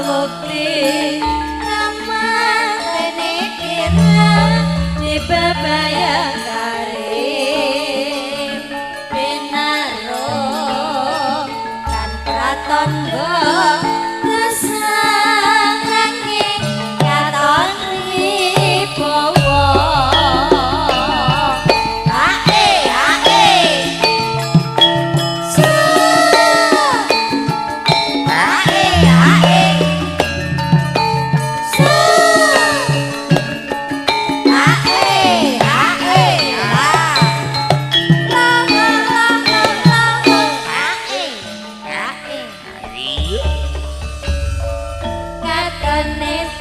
mukti kamatene kira dibebayang karim pinaro kan pratandha kesangrange katon wibawa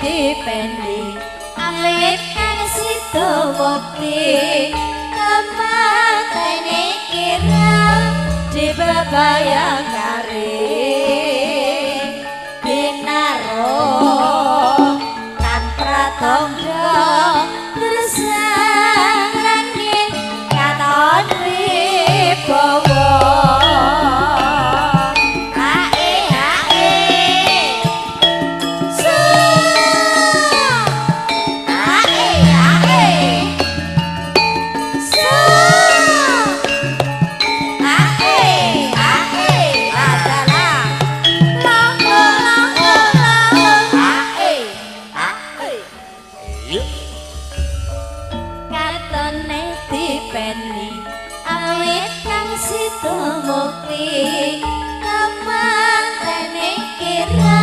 dipendi awit kang sida mukti kamatene kira dibebayang karim binaro kan pratandha tresnane katon wibawa awit kang sida mukti kamatene kira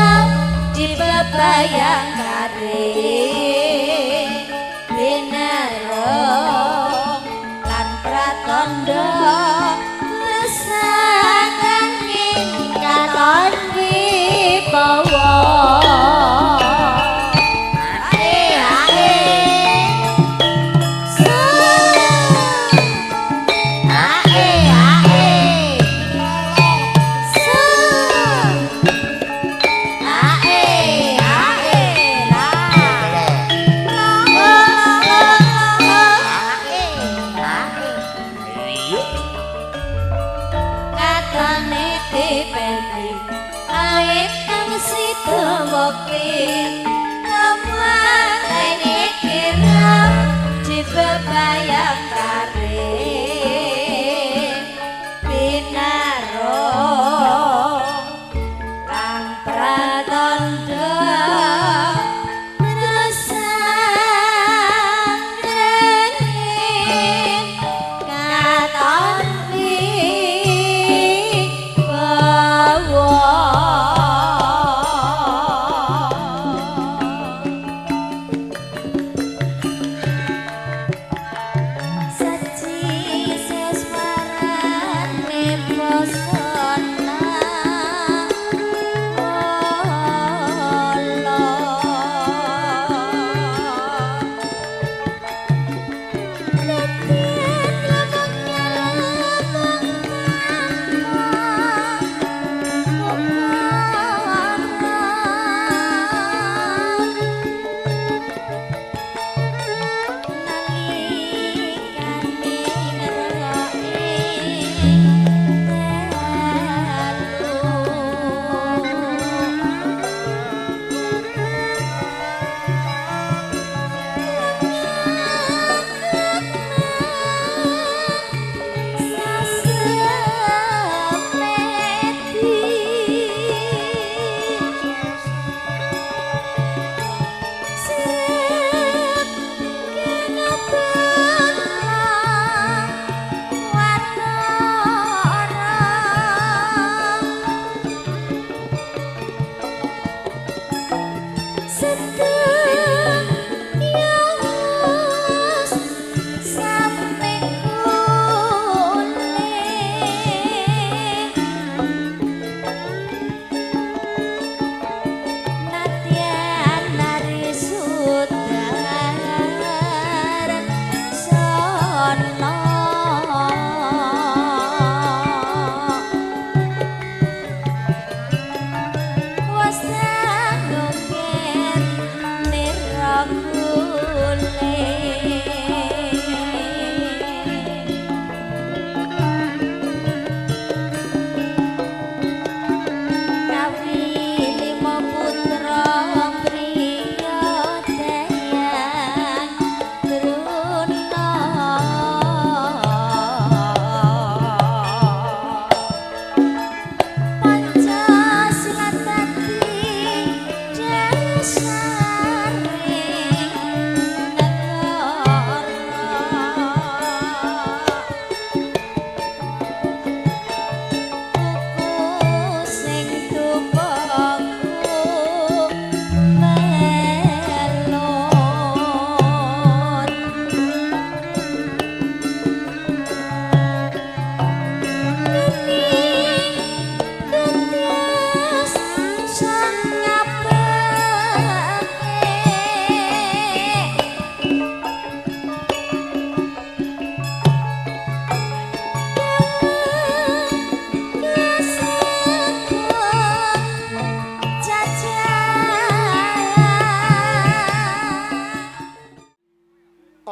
dibebayang karim binaro lan pratandha lesangane katon wibawa awit kang sida mukti kamatene kira dibebayang karim binaro kang pratandha tresnane katon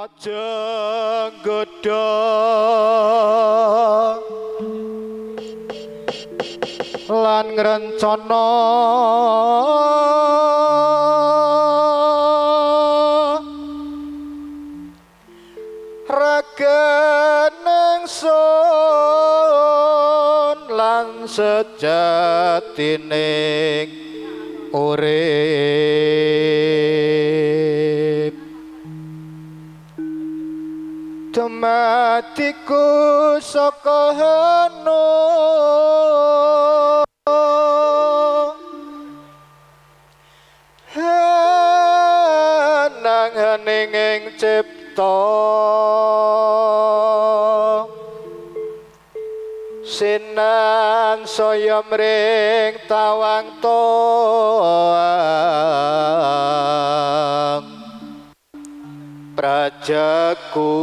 aja nggodha lan ngrencana rageneng sun lan sejatining urip tematiku saka hano nang hening ing cipta sinan saya mring tawang toang prajaku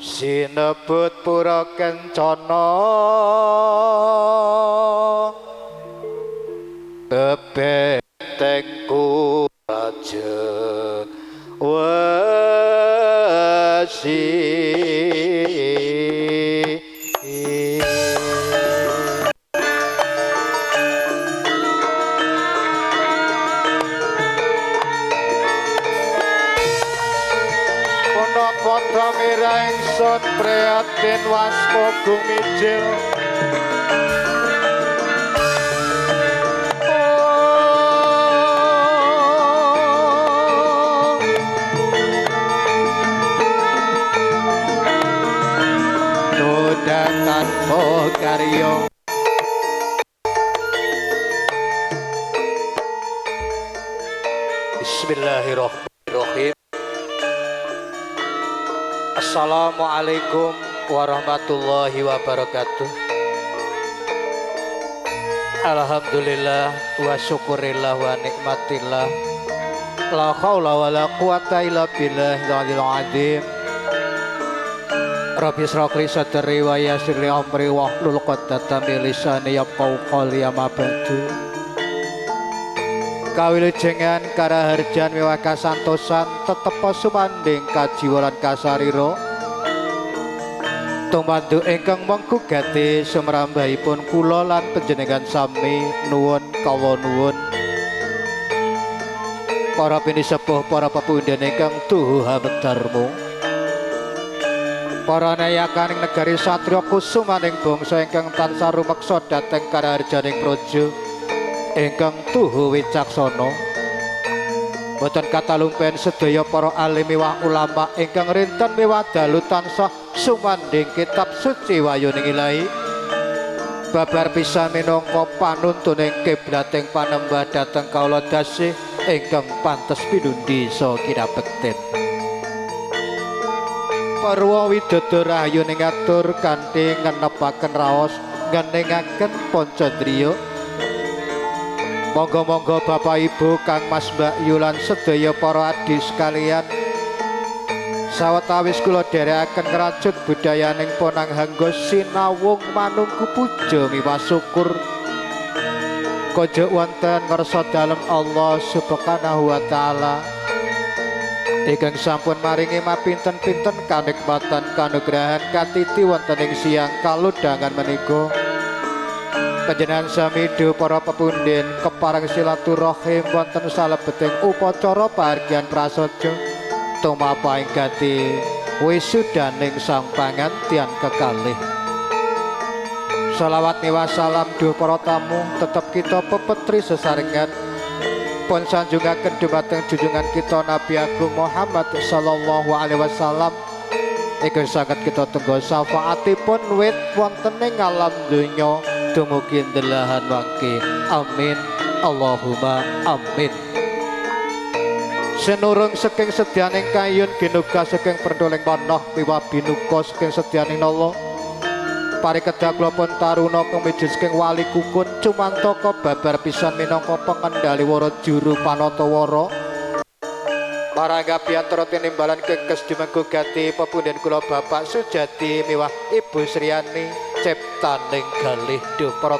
sinebut pura kencana bebetengku aja wasi Pono mireng sun prihatin waspo gumijil Nudangan karyo Bismillahirrahmanirrahim. Assalamualaikum warahmatullahi wabarakatuh. Alhamdulillah wa syukurillah wa nikmatillah. La haula wa la quwata illa billahil azim. Rabbi shrah li sadri wa yassir li amri wahlul 'uqdatam min lisani yafqahu qawli amma ba'du. Kawilujengan karaharjan miwah kasantosan tetepa sumanding kajiwalan kasarira tumandu ingkang menggugati sumrambahipun kula lan panjenengan sami nuwun kawula nuwun para pinisepuh para pepundhen ingkang tuhu hamedarmu para nayakaning negari satriya kusumaning bangsa ingkang tansah rumeksa dhateng karaharjaning praja ingkang tuhu wicaksana boten katalumpen sedaya para alim miwah ulama ingkang rinten miwah dalu tansah sumanding kitab suci wayuning Ilahi babar pisan minangka panuntuning kiblating panembah dhateng kawula dasih ingkang pantes pinundi saha kinabekten parwa widodara rahayu ning atur kanthi ngenepaken raos ngeningaken pancandriya. Monggo-monggo Bapak Ibu Kang Mas Mbak Yulan sedaya para adhi sekalian sawetawis kula dherekaken ngrajut budayaning Ponanghangga sinawung manungku puja miwah syukur kajak wonten ngarsa dalem Allah Subhanahu wa taala ingkang sampun maringi mapinten-pinten kanikmatan kanugrahan katiti wonten ing siang kalodhangan menika. Panjenengan sami do para pepundhen kepareng silaturahim wonten salebeting upacara pahargyan prasaja tumapaing gati wisudaning sang pangantian kekalih. Shalawat miwah salam do para tamu tetep kita pepetri sesarengan pun sanjungaken dumateng junjungan kita Nabi Agung Muhammad sallallahu alaihi wasallam ingkang saged kita tenggo syafaatipun wit wonten ing alam donya dumugi delahan wangke amin Allahumma amin. Senurung saking sedyaning kayun ginuga saking perdoling manah miwah binuka saking sedyaning nala parikedah kula pun taruna kumijil saking wali kukun cumantaka babar pisan minangka pengendali wara juru panatawara marangga piantara tinimbalan kekes dimenggugati pepundhen kula Bapak Sujati miwah Ibu Sriani ciptaning galih do para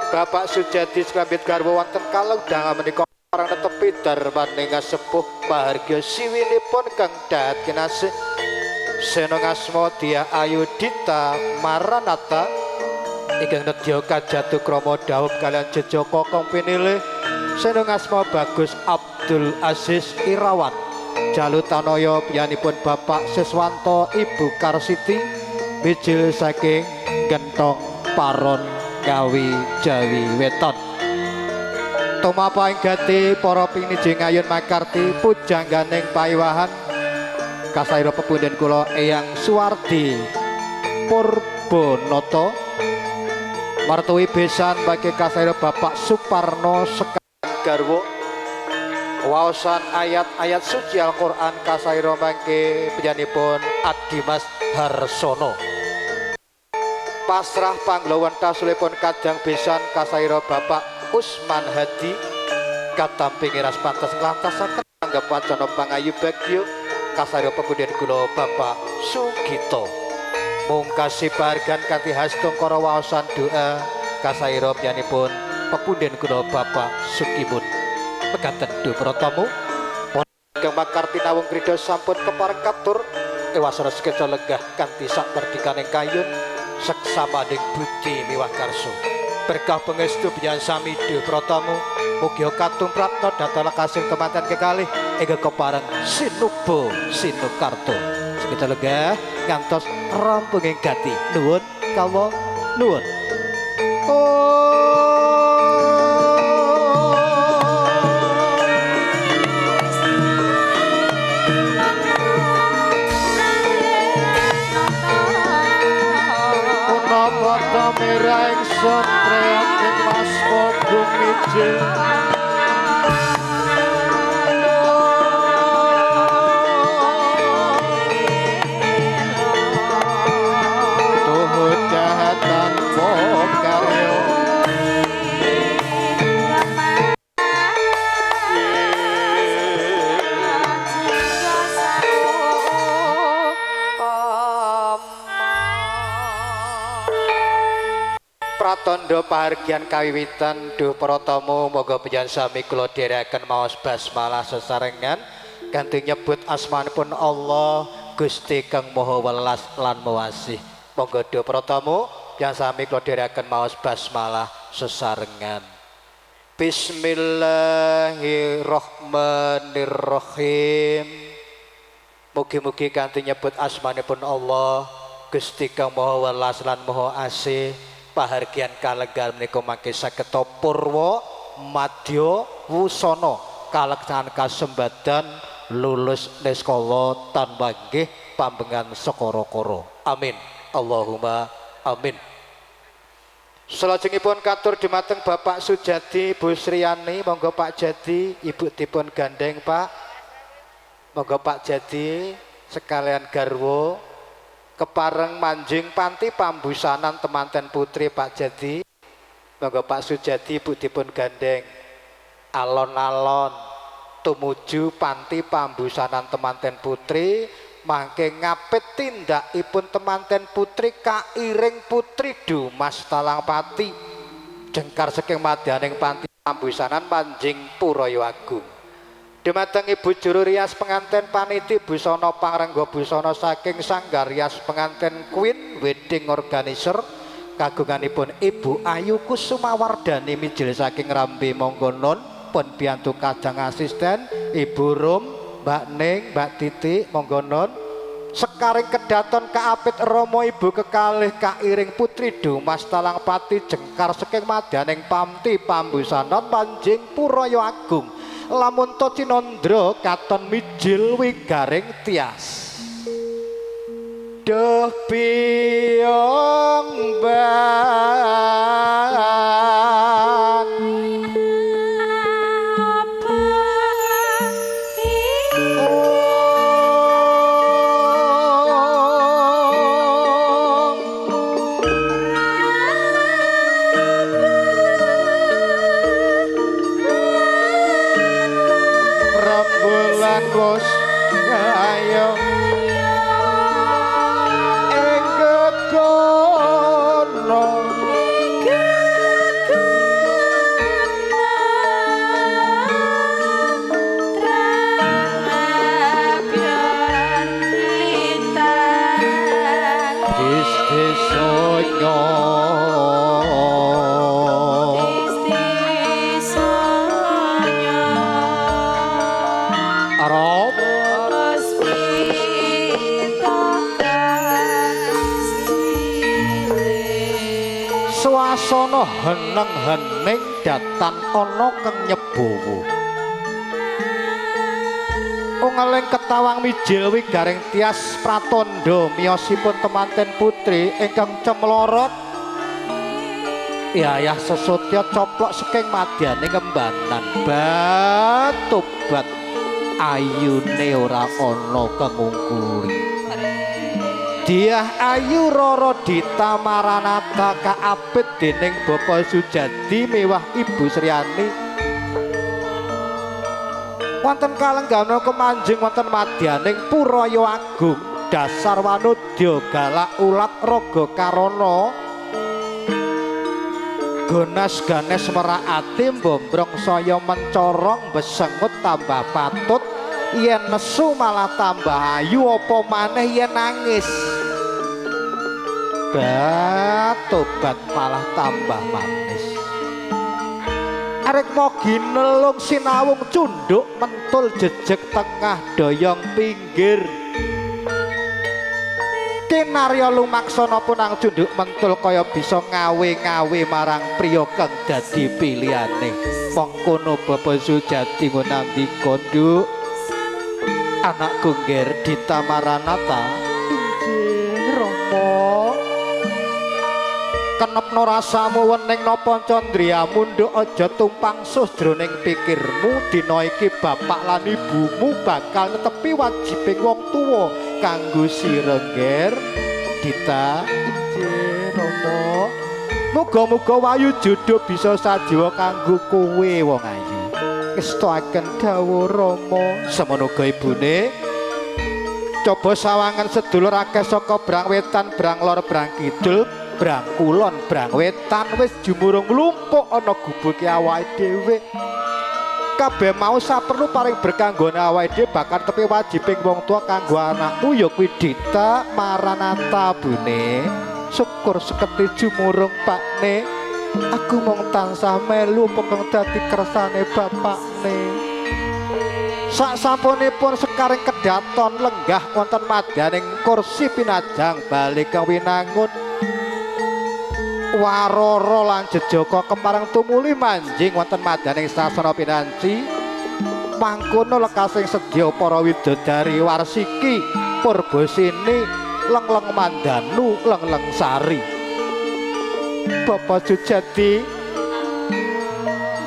Bapak Sujati sekambit garwa wonten kalodhangan menika parang netepi darmaning sepuh pahargya siwinipun kang dahat kinasih Seno ngasmo Dia Ayudita Maranata ingkang nedya kajatu krama dhaup kalian jejaka kang pinilih Seno ngasmo Bagus Abdul Aziz Irawan Jalutanaya piyanipun Bapak Siswanto Ibu Karsiti bijil saking Gentong Paron Ngawi Jawi Weton tumapa ing gati para piniji ngayun makarti pujangganing payiwahan kasaira pepunden kula Eyang Suwardi Purbonoto martuwi besan bagi kasaira Bapak Suparno Sekang Garwo waosan ayat-ayat suci Al-Qur'an kasaira mangke panjenenganipun Adimas Harsono pasrah panglawan tasulipun kadang besan kasaira Bapak Usman Hadi katamping iras pantes nglantasaken anggap wacana pangayu bagya kasarya pepunden kula Bapak Sugito mungkasi bargan kanthi hasta para waosan doa kasaira pyanipun pepunden kula Bapak Sukimun mekaten do pratamu ingkang makarti nawung krida sampun kepareng katur ewasana sekeca lenggah kanthi sak merdikaning kayun seksamaning budi miwah karso berkah pengestu penyan sami do pratamu mugia katumpratna datala kasing temanten kekalih ing kepareng sinubo sinukarto sekitar lega ngantos rampunging gati nuwun kawa nuwun Merah ingsun prihatin mas podung mijil tuhut jahatan pokaryo pratandha pahargyan kawiwitan duh para tamu moga panjenengan sami kula dherekaken maos basmalah sesarengan kanthi nyebut asmanipun Allah Gusti kang Maha Welas lan Mawasih monggo duh para tamu panjenengan sami kula dherekaken maos basmalah sesarengan Bismillahirrahmanirrahim mugi-mugi kanthi nyebut asmanipun Allah Gusti kang Maha Welas lan Maha Asih pahargyan kalenggar menika mangke saged purwa madya wusana kaleksanan kasembadan lulus niskala tanpa nggih pambengan sekara-kara amin Allahumma amin salajengipun katur dumateng Bapak Sujadi Bu Sriyani monggo Pak Jadi Ibu dipun gandeng Pak monggo Pak Jadi sekalian garwa kepareng manjing panti pambusanan temanten putri Pak Jadi monggo Pak Sujadi Ibu dipun gandeng alon-alon tumuju panti pambusanan temanten putri mangke ngapit tindakipun temanten putri kairing putri Dumas Talangpati jengkar saking madyaning panti pambusanan manjing Puraya Agung dumateng Ibu Juru Rias penganten paniti busana pangrengga busana saking Sanggar Rias penganten Queen Wedding Organizer kagunganipun Ibu Ayu Kusumawardani mijil saking Rambe monggo nun pun biyantu kadang asisten Ibu Rum Mbak Ning Mbak Titi monggo nun sekaring kedaton kaapit Rama Ibu kekalih kairing putri Dumas Talangpati jengkar saking madyaning panti pambusanan manjing Puraya Agung lamun to cinandra katon mijil wigaring tias duh piyong ban bos ayo engke kono heneng-hening datan ana kang nyebowo ungeling ketawang mijil wigaring tias pratandha miyosipun temanten putri ingkang cemlorot yayah sesotya coplok saking madyaning ngembanan batobat ayune ora ana kangungkuli Diah ayu Roro Dita Maranata kaapit dening Bapak Sujadi mewah Ibu Sriani wonten kalenggana kemanjing wonten madyaning Puraya Agung dasar wanudya galak ulat raga karana gonas ganes meraati mbombrong saya mencorong besengut tambah patut yen nesu malah tambah ayu apa maneh yen nangis batobat malah tambah manis arek mogi nelung sinawung cunduk mentul jejeg tengah doyong pinggir kinarya lumaksana punang cunduk mentul kaya bisa ngawe-ngawe marang priya kang dadi pilihane mengkono Bapak Sujati ngunandika nduk anakku ngger Dita Maranata inggih Rama kenepno rasamu wening napa candriamu nduk aja tumpang sus jroning pikirmu dina iki bapak lan ibumu bakal netepi wajibing wong tuwa kanggo sira ngger Dita inggih Rama muga-muga wayu jodoh bisa sajiwa kanggo kowe wong ayu ngestakaken dawuh Rama semono uga ibune coba sawangan sedulur akeh saka brang wetan brang lor brang kidul brang kulon brang wetan wis jumurung nglumpuk ana gubuke awake dhewe kabeh mau saperlu paring berkanggone awake dhewe bakal tepi wajibing wong tua kanggo anakmu ya kuwi Dita Maranata bune syukur seketi jumurung pakne aku mung tansah melu pekeng dadi kersane bapakne sak sampunipun sekaring kedaton lenggah wonten madyaning kursi pinajang bali kawinangun Waroro lan Jejaka kemareng tumuli manjing wonten madyaning sasana pinanci mangkono lekasing sedya para widodari warsiki Purbasini lengleng mandanu lengleng sari Bapak Sujati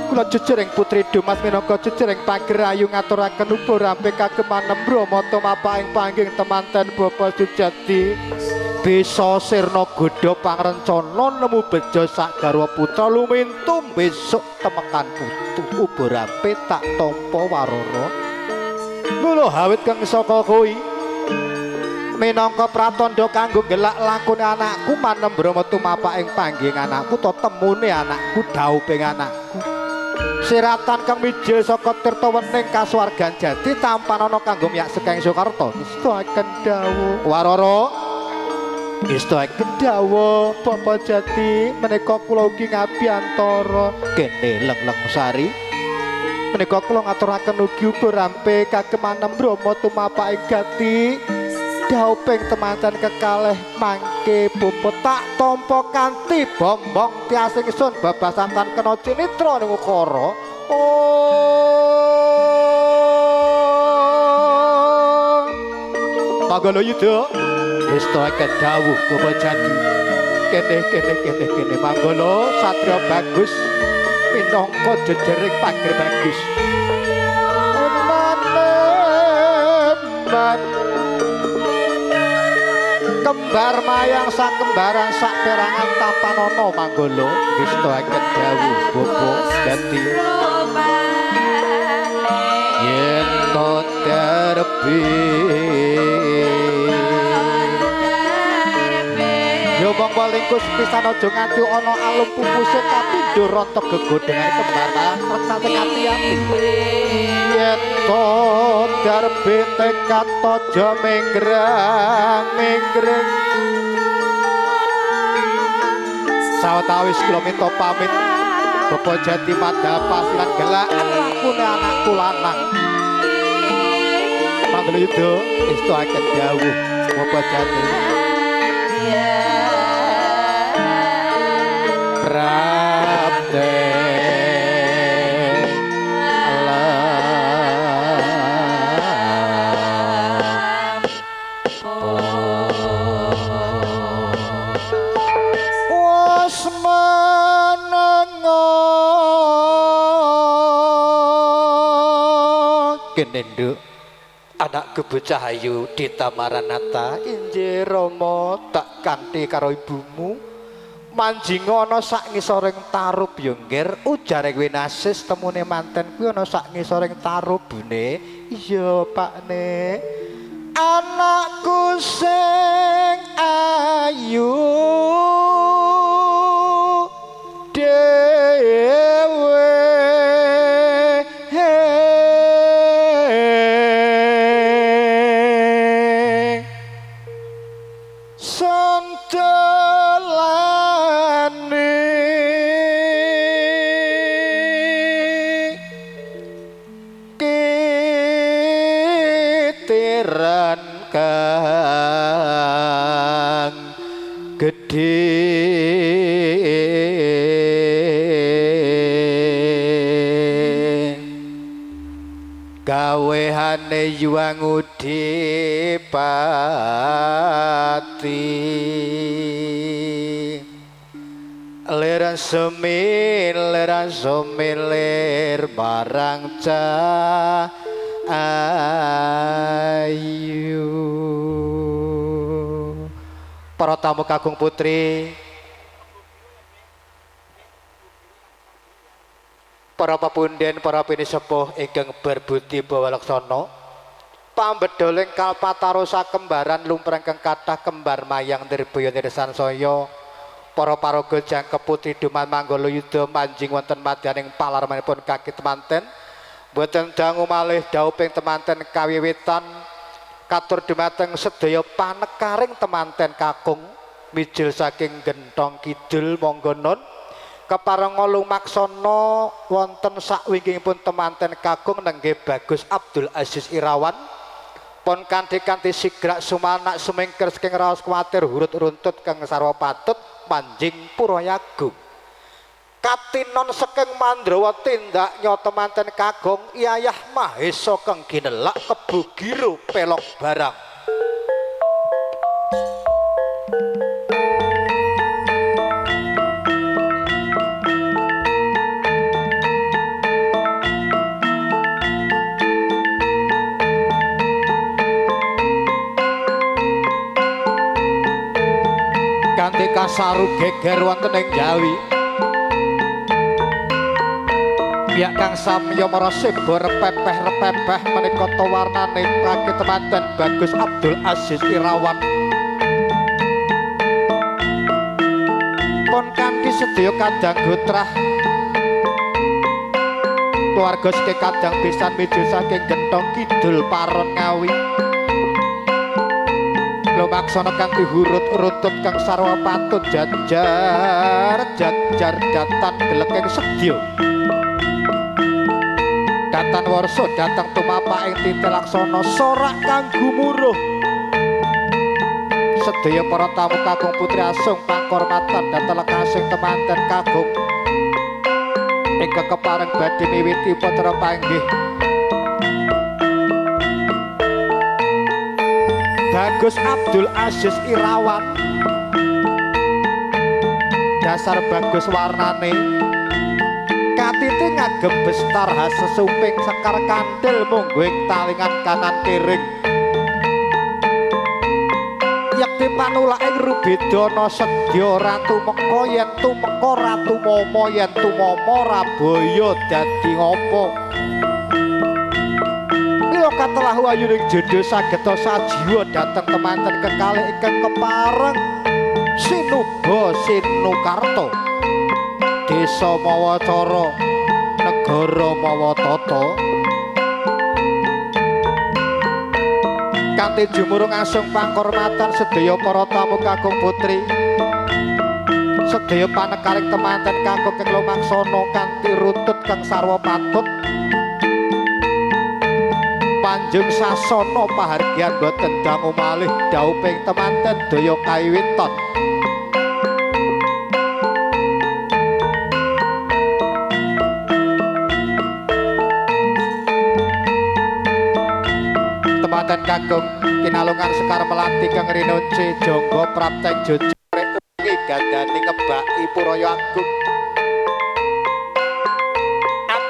kula jejering putri Dumas minangka jejering pagrayu ngaturaken uga rampe kageman Brama tumapaking pangging temanten Bapak Sujati bisa sirna godha pangrencana nemu bejo sak garwa putra lumintum besok temekan putu uga rampe tak tampa warara mula hawit kang saka kowe minangka pratandha kanggo gelak lakune anakku manem Brama tumapaking pangging anakku to temune anakku dhauping anakku siratan kang mijil saka tirta wening kasuwargan jati tampan ana kanggo miyak sekeng Soekarto istakaken dawuh warara istakaken dawuh Bapak Jati menika kula ugi ngabiyantara kene lengleng sari menika kula ngaturaken ugi uga rampe kageman Brama tumapaking gati dhauping temanten kekalih mangke bumbu tak tampa kanthi bombong tiasing sun babasan tan kena cinitra ning ukara Manggala Yuda istakaken dawuh Bapak Jati kene Manggala satriya bagus minangka jejering panggih bagus kembar mayang sak kembaran sak perangan tampanono Manggala istakaken dawuh Bapak Jati yen to terbi yo monggo lingkus pisan aja nganti ana alum pupuse kapindho rontok gegodhengane kembaran reksane ati-ati yen to terbi tekad aja menggrang sawetawis kula minta pamit Bapak Jati madhap pasilan gelak lakune anakku lanang Manggala Yuda istakaken dawuh Bapak Jati pra kene nduk anakku bocah ayu Dita Maranata injih Rama tak kanthi karo ibumu manjing ana sak ngisoring tarub ya nggir ujare kuwi nasis temune manten kuwi ana sak ngisoring tarub bune iya pakne anakku sing ayu dewe kang gedhe gawehane yuang udipati leran semilir barang ayu para tamu kakung putri para papunden para pinisepuh ingkang berbudi bawalaksana pambedholing kalpatarosa kembaran lumprang kang kathah kembar mayang nirbaya nirsansaya para paraga jangkep putri duman manggala yuda manjing wonten madyaning palarmanipun kaki temanten boten dangu malih dauping temanten kawiwitan katur dumateng sedaya panekaring temanten kakung mijil saking Gentong Kidul monggo nun keparenga lumaksana wonten sakwingkingipun temanten kakung nenggih Bagus Abdul Aziz Irawan pun kanthi sigrak sumanak sumingkir saking raos kuwatir hurut runtut kang sarwa patut manjing Purayagung katinon saking Mandrawati ndaknya temanten kakung Yayah Mahesa kang ginelak kebugiro pelok barang kanthi kasaru geger wonten ing Jawi piyak kang samya maraseba repepeh menika warnane kaki temanten Bagus Abdul Aziz Irawan pun kanthi sedaya kadang gotrah keluarga seke kadang pisan miju saking Gentong Kidul Paron Ngawi lumaksana kanthi hurut-runtut kang sarwa patut jajar datan gelekeng sedya datan warsa dateng tumapak ing titik laksana sorak kang gumuruh sedaya para tamu kakung putri asung pangkormatan dateng kasing temanten kakung ingkang kepareng badhe miwiti putra panggih Bagus Abdul Aziz Irawan dasar bagus warnane katiti ngagem bestar hasesuping sekar kandel mungguing talingan kanan kiring yakti panulak ing rubedana sedya ratu meka yen tumeka ratu mama yen tumama rabaya dadi ngopo katelah wayuning jodho sageta sajiwa dhateng temanten kekalih ingkang kepareng sinuba sinukarta desa mawacara negara mawatata kanthi jumurung asung pangkormatan sedaya para tamu kakung putri sedaya panekaring temanten kakung kang lumaksana kanthi rutut kang sarwa patut Panjung sasana pahargyan boten dangu malih dauping temanten daya kawiwitan temanten kakung kinalungan Sekar Melati kang rinunci jangga prapteng jojore ugi gandani ngebaki Purayagung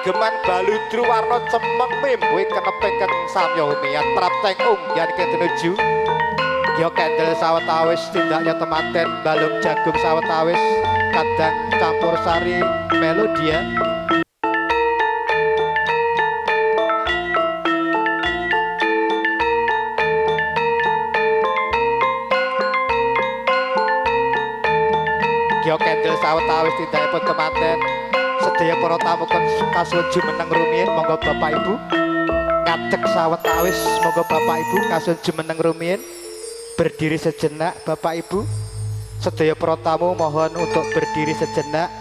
geman baludru warna cemeng mimbuhi keneping kang samya umiat prapteng ungyan ketunuju ya kendel sawetawis tindaknya temanten balung jagung sawetawis kadang campur sari melodia ya kendel sawetawis tindakipun temanten sedaya para tamu kasuwun jumeneng rumiyin monggo Bapak Ibu ngadeg sawetawis monggo Bapak Ibu kasuwun jumeneng rumiyin berdiri sejenak Bapak Ibu sedaya para tamu mohon untuk berdiri sejenak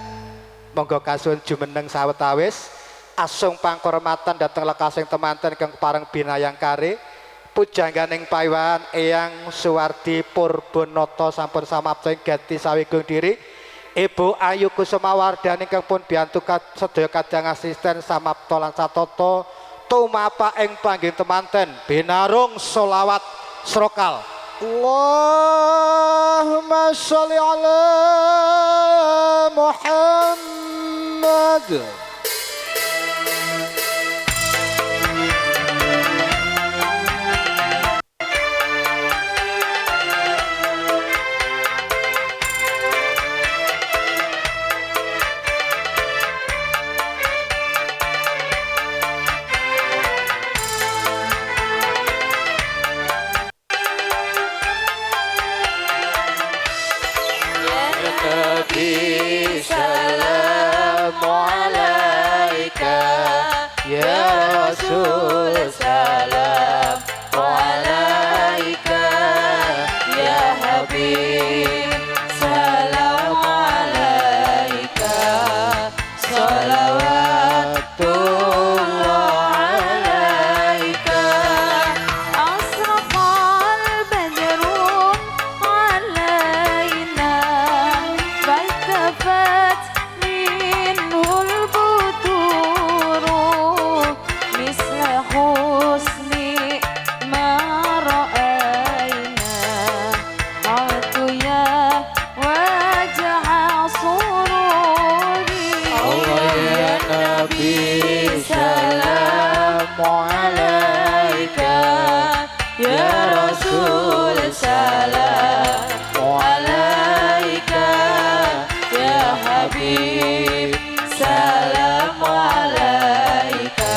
monggo kasuwun jumeneng sawetawis asung pangkormatan dhateng lekasing temanten kang pareng binayang kare pujangganing paewan Eyang Suwardi Purbanata sampun samapta ing gati sawigung diri Ibu Ayu Kusumawardhani ingkang pun biyantu sedaya kadang asisten samapta lan satata tumapa ing panggih temanten binarung selawat srokal Allahumma sholli ala Muhammad Assalamu alaika ya Rasul salam alaika ya Habib salam alaika salawatullah alaika asraqal badrun alaina baltafat minhul buturu misla husni ma ra'ayna hatu ya wajah sururi Allah ya Nabi salam alaika ya Rasul salam alaika ya Habib salam alaika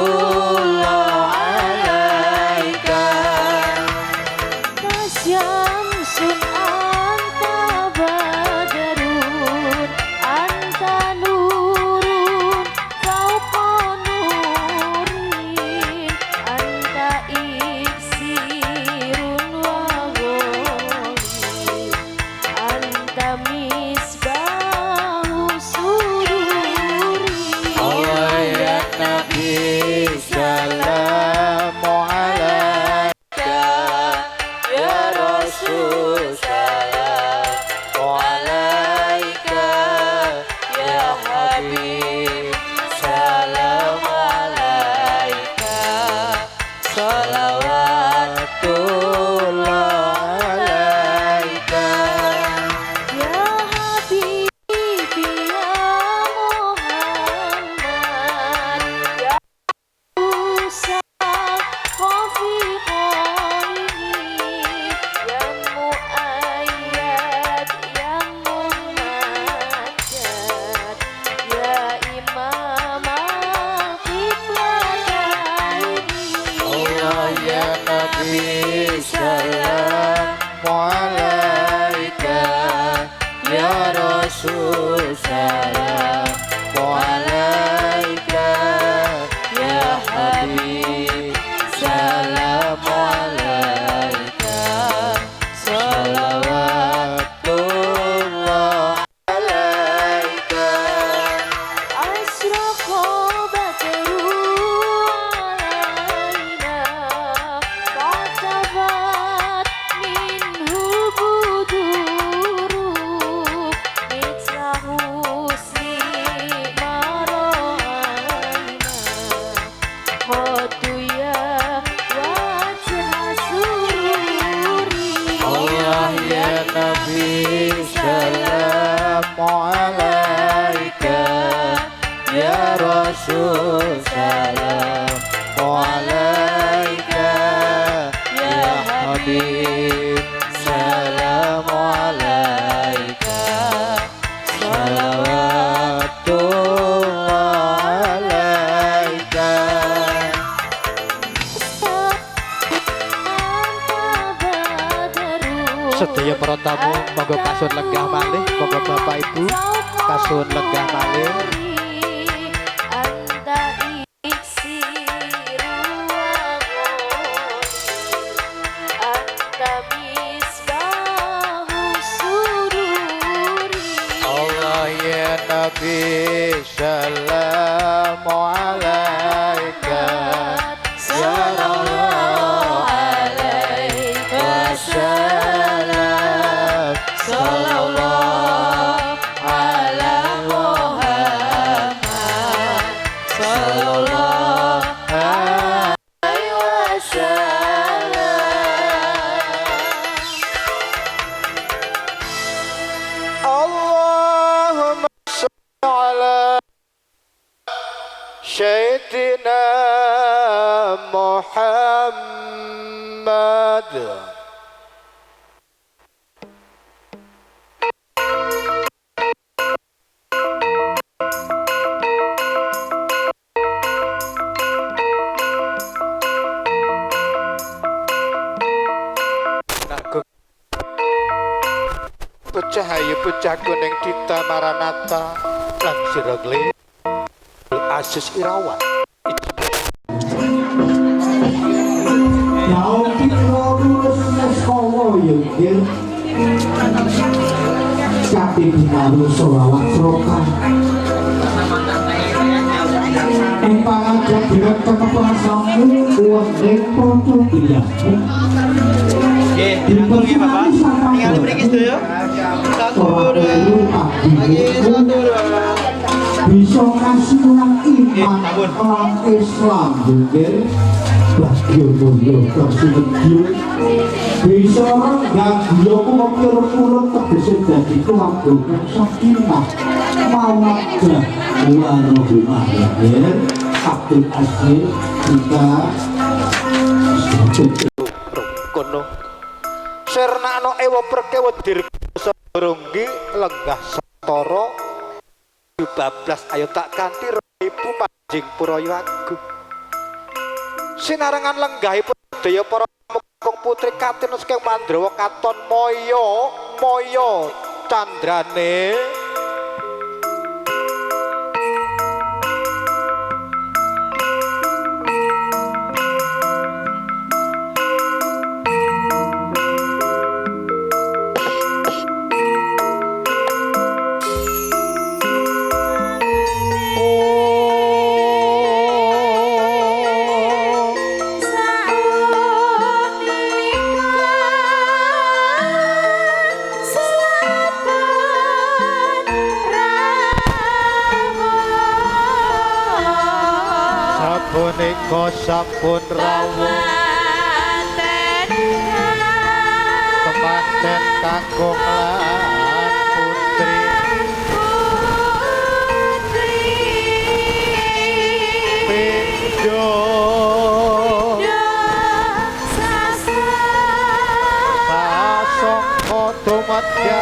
salawatullah alaika Syamsun anta badarun anta nurun fauqa nurin anta iksirun wa ghali anta misbahu sururi Allah ya Nabi salam alaika ya Rasul salam alaika ya Habib salam alaika salawatullah alaika Ya Habibi ya Muhammad ya Musa Rafiqaini ya Muayyad ya Muhammad ya Imam al-Qiblataini Allah ya Nabi salam alaika ya Rasul salam alaika ya Habib salam alaika salawatullah alaika Asraqa badru alaina fatabat minhu buduru mithla husni ma ra'ayna qadu ya wajah sururi Allah ya Nabi salam alaika Rasul salam alaika ya Habib salam alaika salawatullah alaika. Sedaya para tamu monggo kasun lenggah malih, monggo Bapak Ibu kasun lenggah malih. Allah ya Nabi salamu alaika ya Allah alaika salam sallallahu ala Muhammad sallallahu alaihi wasallam. Allahumma shalli ala Sayyidina Muhammad. Cahayu pecah kuning kita Maranatha lan siragle Asis Irawan. Now people lulus sekolah ya nggih. Kabeh dinalu selawat serokan. Ing pangajak direk kekeprasamu wonten ponco pilihan. Oke, ditunggu ya Bapak. Tinggal diberi sedaya. Satu, dua. Lagi satu, dua. Bisa kasih ulang iman orang Islam juga bagi umur kasih video bisa orang ganggu aku ngokir-ngokir tegesi jadi kelambukan sakinah mawadah warohimah ya Abdul Aziz kita Kono Sernakno ewa perkewa dirkusa runggi lenggah setara 12 ayo tak kanthi ibu panjing puraya agung sinarengan lenggahipun daya para mukung putri Katinus keng Mandrawa katon moyo candrane punika sampun rawuh temanten kakung lan putri pindho sasongko dumadya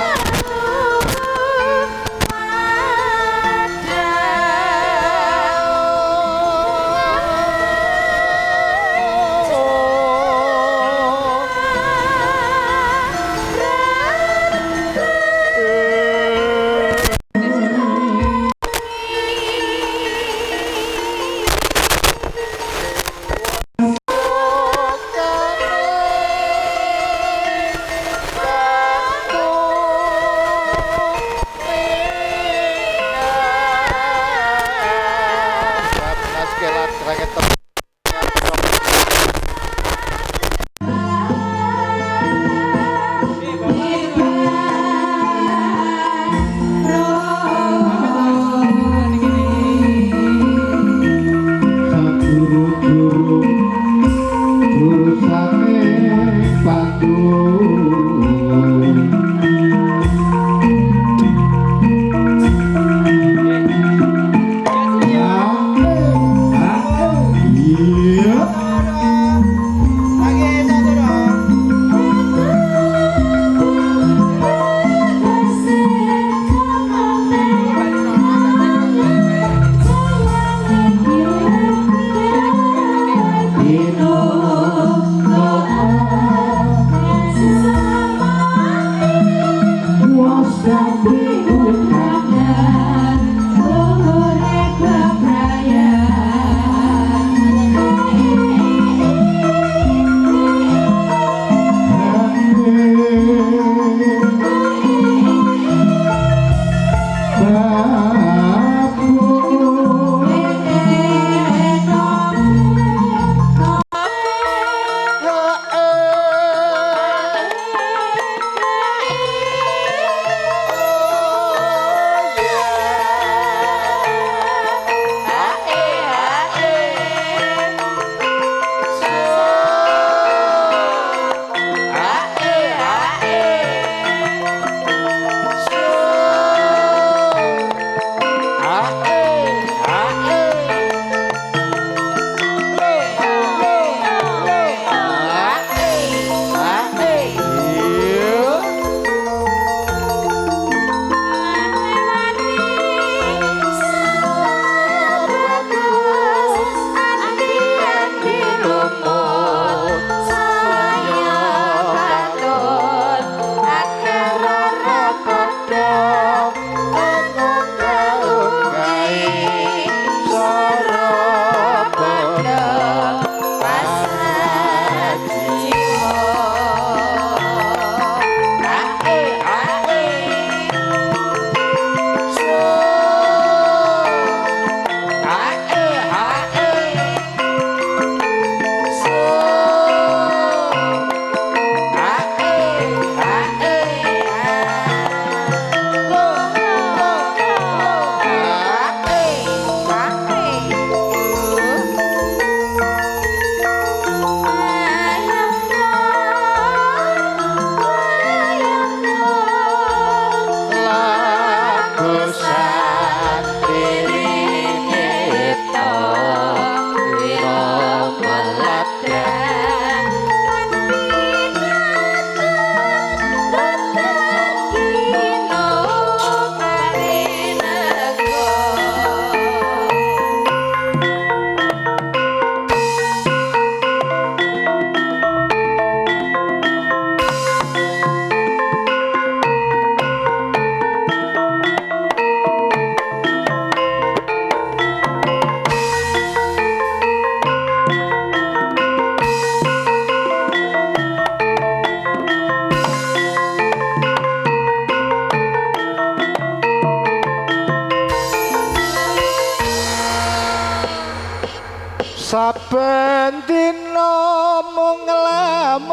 saben dina mung nglamun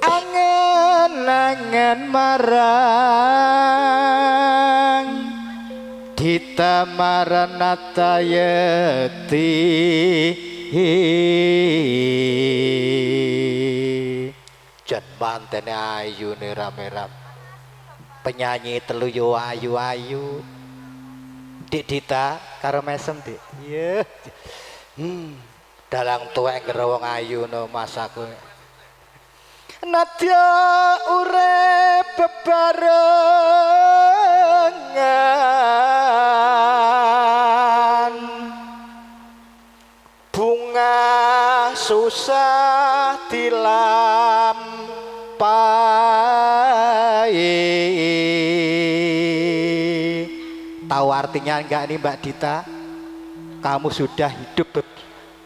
angen-angen marang Dita Maranata Yeti jan mantene ayune rame-rame penyanyi telu yo ayu-ayu Dik Dita karo mesem Dik. Iya. Dalang tuwek ngero wong ayu no masaku. Nadya urip bebarengan bunga susah dilampahi. Tahu artinya enggak nih Mbak Dita? Kamu sudah hidup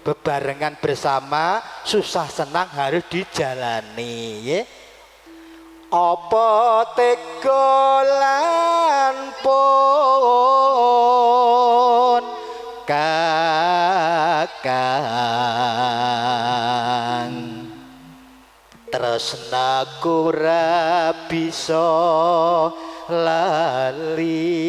bebarengan bersama, susah senang harus dijalani ya. Apa tegolan pun kakang tresnaku ora bisa lali.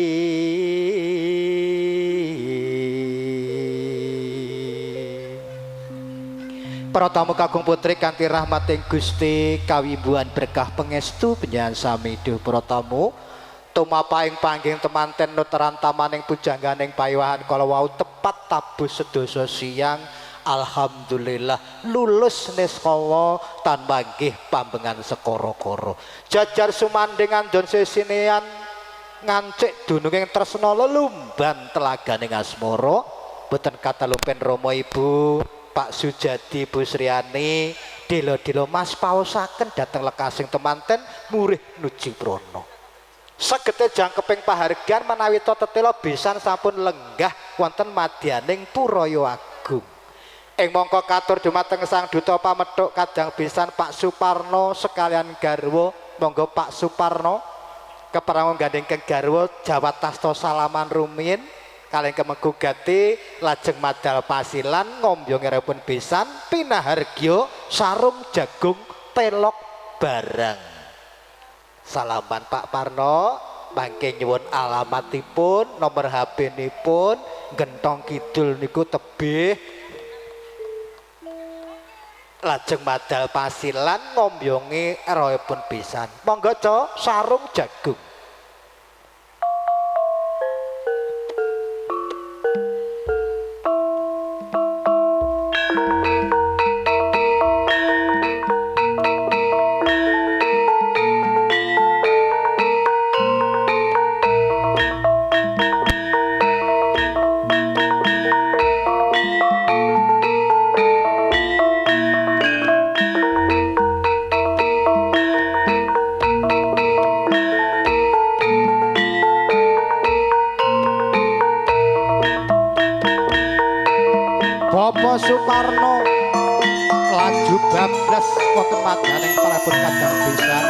Para tamu kakung putri kanthi rahmating Gusti kawimbuhan berkah pangestu penyanyi samiduh para tamu tumapaing pangging temanten nuteran tamaning pujangganing payawahan kala wau tepat tabuh sedasa siang. Alhamdulillah lulus niskala tanpa nggih pambengan sekara-kara. Jajar sumandingan don sesinean ngancik dununging tresna lelumban telaganing asmara boten katalumpen Rama Ibu Pak Sujadi Bu Sriani delo-delo mas paosaken dhateng lekasing temanten murih nuju prana. Sagete jangkeping pahargyan menawi tetela besan sampun lenggah wonten madyaning Puraya Agung. Ing mongko katur dumateng Sang Duta Pamethuk kadang pisan Pak Suparno sekalian garwa. Monggo Pak Suparno keperangun gandeng keng garwa jawat tasta salaman rumiyin kaleng kemengku gati lajeng madal pasilan ngombyongipun pisan pinahargya sarung jagung telok barang. Salaman Pak Parno, mangke nyuwun alamatipun, nomor HP nipun, Gentong Kidul niku tebih. Lajeng madal pasilan ngombyongi eroipun pisan. Monggo co sarung jagung. Bapak Suparno laju bablas wonten madaning prabon kadang pisan.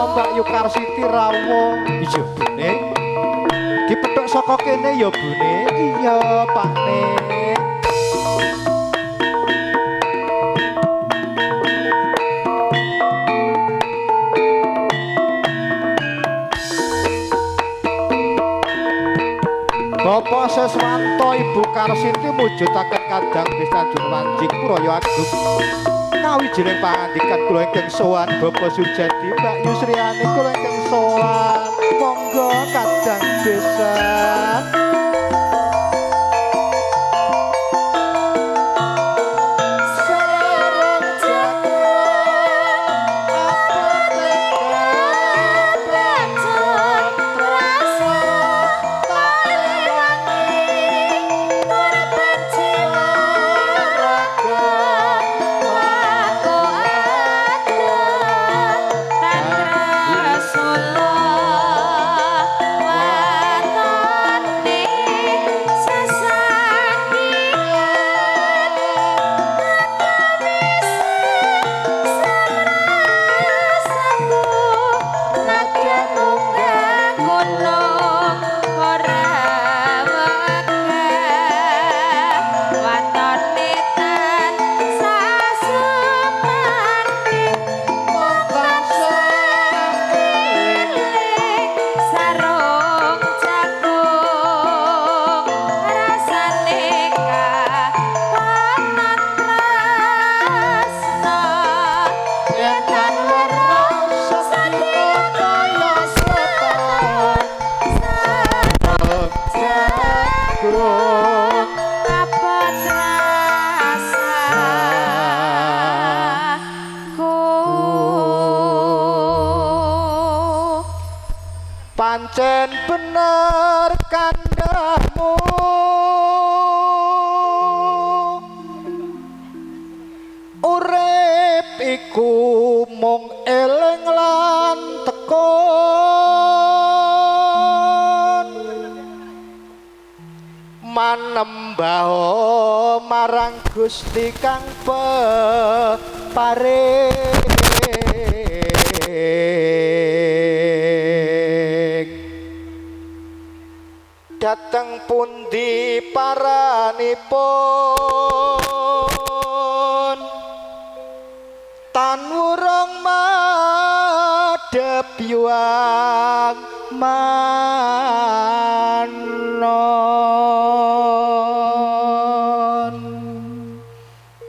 Mbak Yukarsiti rawuh iya bune dipethuk saka kene ya bune iya pakne Bapak Seswanto Ibu Karsiti mujudaken kadang pisan Junwanjing Puraya Agung kawijining pangandikan kula ingkang sowan Bapak Sujadi Mbak Yusriani kula ingkang sowan monggo kadang pisan pancen bener kandhahmu urip iku mung eling lan tekun manembah marang Gusti kang peparing dateng pundi paranipun tan wurung madhep yuang manon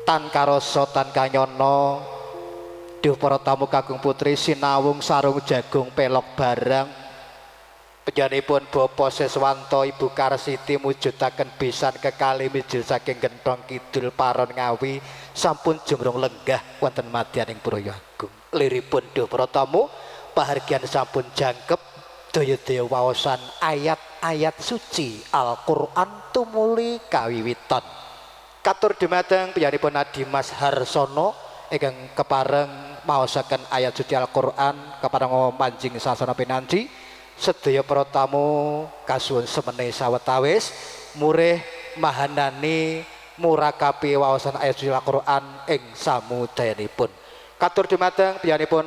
tan karoso tan kanyono duh para tamu kakung putri sinawung sarung jagung pelok barang panjenenganipun Bapak Seswanto Ibu Karsiti mujudaken besan kekalih mijil saking Genthong Kidul Paron Ngawi sampun jumrung lenggah wonten madyaning Braya Agung. Liripun duh para tamu pahargyan sampun jangkep daya-daya waosan ayat-ayat suci Al-Qur'an tumuli kawiwitan. Katur dumateng panjenenganipun Adimas Harsono ingkang kepareng maosaken ayat suci Al-Qur'an kepareng manjing sasana pinanci. Sedaya para tamu kasuwun semene sawetawis murih mahanani murakabi waosan ayat suci Al-Qur'an ing samudayanipun. Katur dumateng panjenenganipun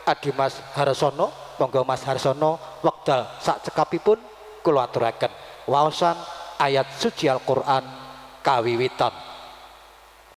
Adimas Harsono, monggo Mas Harsono wekdal sak cekapipun kula aturaken waosan ayat suci Al-Qur'an kawiwitan.